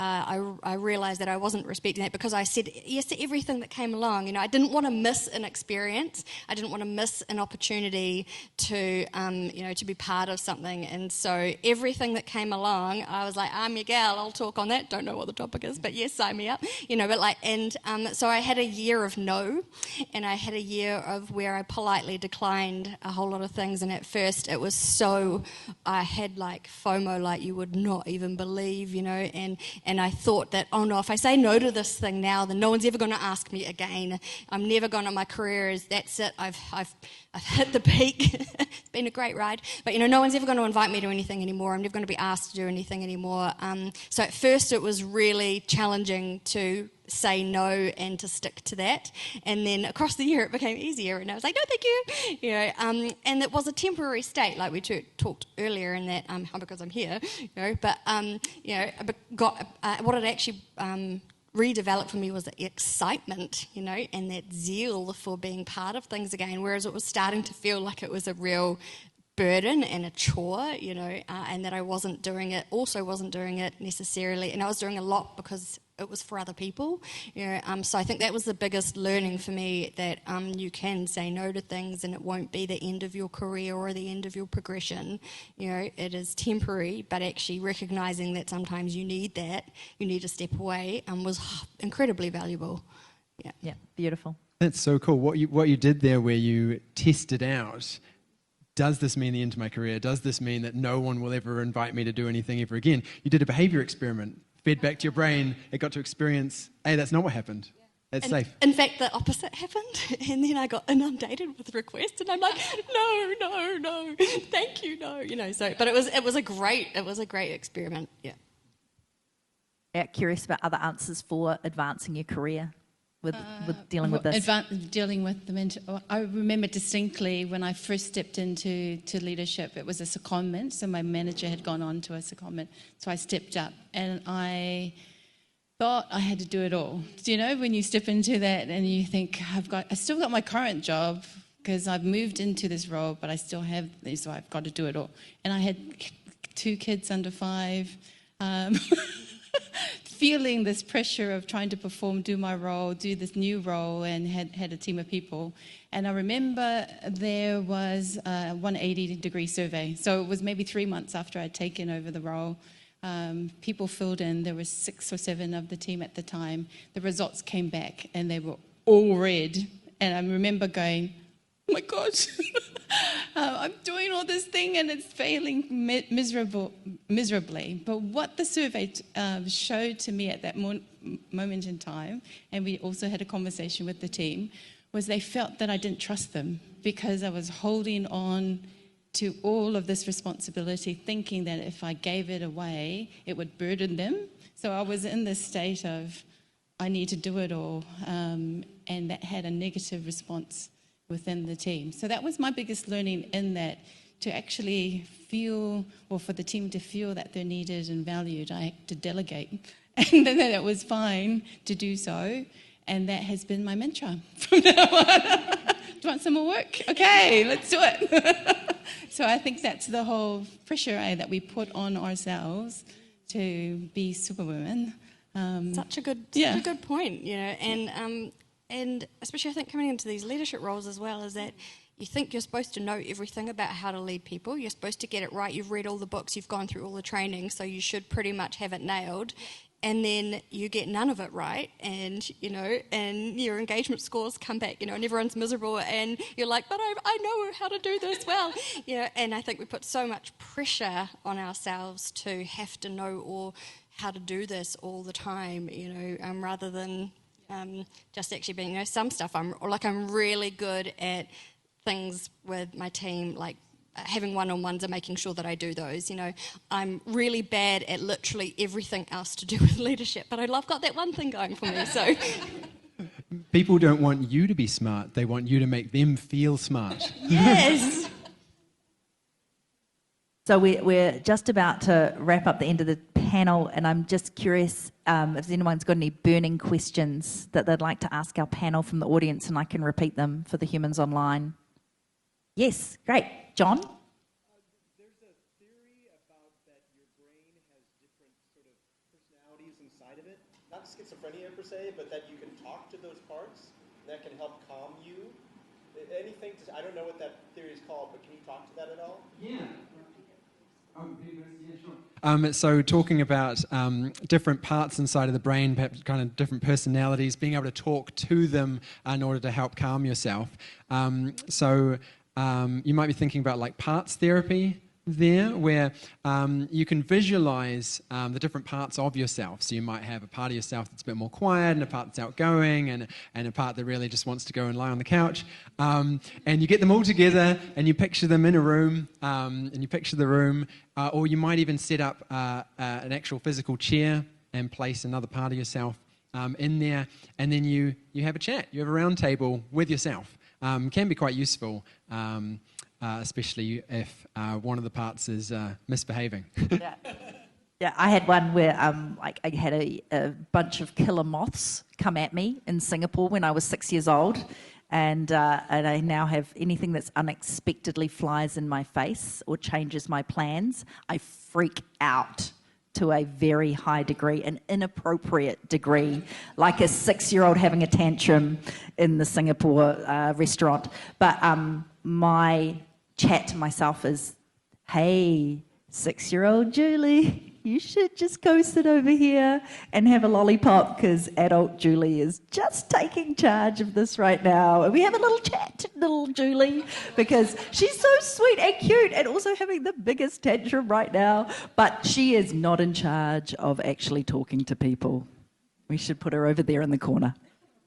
I realised that I wasn't respecting that because I said yes to everything that came along. You know, I didn't want to miss an experience. I didn't want to miss an opportunity to, you know, to be part of something. And so everything that came along, I was like, I'm your gal, I'll talk on that. Don't know what the topic is, but yes, sign me up. You know, but like, and so I had a year of no, and I had a year of where I politely declined a whole lot of things. And at first it was so, I had like FOMO like you would not even believe, you know, and I thought that, oh no, if I say no to this thing now, then no one's ever going to ask me again. I'm never going to, my career is, that's it, I've hit the peak. It's been a great ride, but you know, no one's ever going to invite me to anything anymore. I'm never going to be asked to do anything anymore. So at first it was really challenging to say no and to stick to that, and then across the year it became easier, and I was like, no, thank you, you know. And it was a temporary state, like we talked earlier, in that because I'm here, you know. But you know, what it actually redeveloped for me was the excitement, you know, and that zeal for being part of things again, whereas it was starting to feel like it was a real burden and a chore, you know, and that I wasn't doing it necessarily, and I was doing a lot because it was for other people, you know. So I think that was the biggest learning for me, that you can say no to things and it won't be the end of your career or the end of your progression, you know. It is temporary, but actually recognising that sometimes you need to step away, was incredibly valuable. Yeah, beautiful. That's so cool. What you did there, where you tested out, does this mean the end of my career? Does this mean that no one will ever invite me to do anything ever again? You did a behaviour experiment, fed back to your brain, it got to experience, hey, that's not what happened. That's safe. In fact, the opposite happened, and then I got inundated with requests, and I'm like, no, thank you, no, you know. So, but it was a great experiment. Yeah. Curious about other answers for advancing your career with dealing with this. Dealing with the mentor. I remember distinctly when I first stepped into leadership, it was a secondment. So my manager had gone on to a secondment. So I stepped up, and I thought I had to do it all. Do you know when you step into that and you think, I still got my current job because I've moved into this role, but I still have this, so I've got to do it all. And I had 2 kids under 5. Feeling this pressure of trying to perform, do my role, do this new role, and had a team of people. And I remember there was a 180-degree survey. So it was maybe 3 months after I'd taken over the role. People filled in. There were 6 or 7 of the team at the time. The results came back, and they were all red. And I remember going, oh my God, I'm doing all this thing and it's failing miserably. But what the survey showed to me at that moment in time, and we also had a conversation with the team, was they felt that I didn't trust them because I was holding on to all of this responsibility, thinking that if I gave it away, it would burden them. So I was in this state of, I need to do it all, and that had a negative response within the team. So that was my biggest learning in that, to actually feel, or for the team to feel that they're needed and valued, I had to delegate. And then it was fine to do so. And that has been my mantra from now on. Do you want some more work? Okay, let's do it. So I think that's the whole pressure that we put on ourselves to be superwomen. Such a good point, you know, and especially I think coming into these leadership roles as well, is that you think you're supposed to know everything about how to lead people. You're supposed to get it right. You've read all the books, you've gone through all the training, so you should pretty much have it nailed. And then you get none of it right, and and your engagement scores come back, and everyone's miserable, and you're like, but I know how to do this well, And I think we put so much pressure on ourselves to have to know or how to do this all the time, rather than just actually being, some stuff I'm really good at things with my team, like having one-on-ones and making sure that I do those. I'm really bad at literally everything else to do with leadership, but I've got that one thing going for me. So People don't want you to be smart. They want you to make them feel smart. yes. So we're just about to wrap up the end of the panel, and I'm just curious if anyone's got any burning questions that they'd like to ask our panel from the audience, and I can repeat them for the humans online. Yes, great. John? There's a theory about that your brain has different sort of personalities inside of it. Not schizophrenia per se, but that you can talk to those parts, and that can help calm you. Anything to, I don't know what that theory is called, but can you talk to that at all? Yeah. So talking about different parts inside of the brain, perhaps kind of different personalities, being able to talk to them in order to help calm yourself. You might be thinking about like parts therapy there, where you can visualize the different parts of yourself. So you might have a part of yourself that's a bit more quiet, and a part that's outgoing, and a part that really just wants to go and lie on the couch. And you get them all together, and you picture them in a room, and you picture the room, or you might even set up an actual physical chair and place another part of yourself in there, and then you have a chat. You have a round table with yourself. Can be quite useful. Especially if one of the parts is misbehaving. Yeah, I had one where I had a bunch of killer moths come at me in Singapore when I was 6 years old, and I now have anything that's unexpectedly flies in my face or changes my plans, I freak out to a very high degree, an inappropriate degree, like a 6-year-old having a tantrum in the Singapore restaurant. But my chat to myself is, hey, 6-year-old Julie, you should just go sit over here and have a lollipop, because adult Julie is just taking charge of this right now. And we have a little chat to little Julie, because she's so sweet and cute and also having the biggest tantrum right now. But she is not in charge of actually talking to people. We should put her over there in the corner.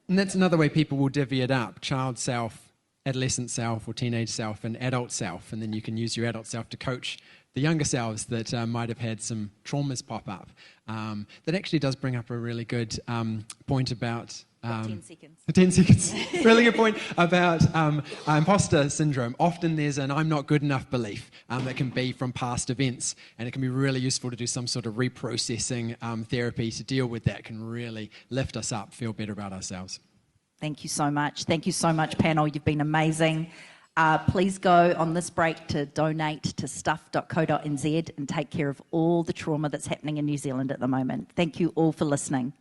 And that's another way people will divvy it up: child self, adolescent self, or teenage self, and adult self. And then you can use your adult self to coach the younger selves that might have had some traumas pop up. That actually does bring up a really good point about... 10 seconds. 10 seconds. Really good point about imposter syndrome. Often there's an I'm not good enough belief that can be from past events, and it can be really useful to do some sort of reprocessing therapy to deal with that. It can really lift us up, feel better about ourselves. Thank you so much. Thank you so much, panel. You've been amazing. Please go on this break to donate to stuff.co.nz and take care of all the trauma that's happening in New Zealand at the moment. Thank you all for listening.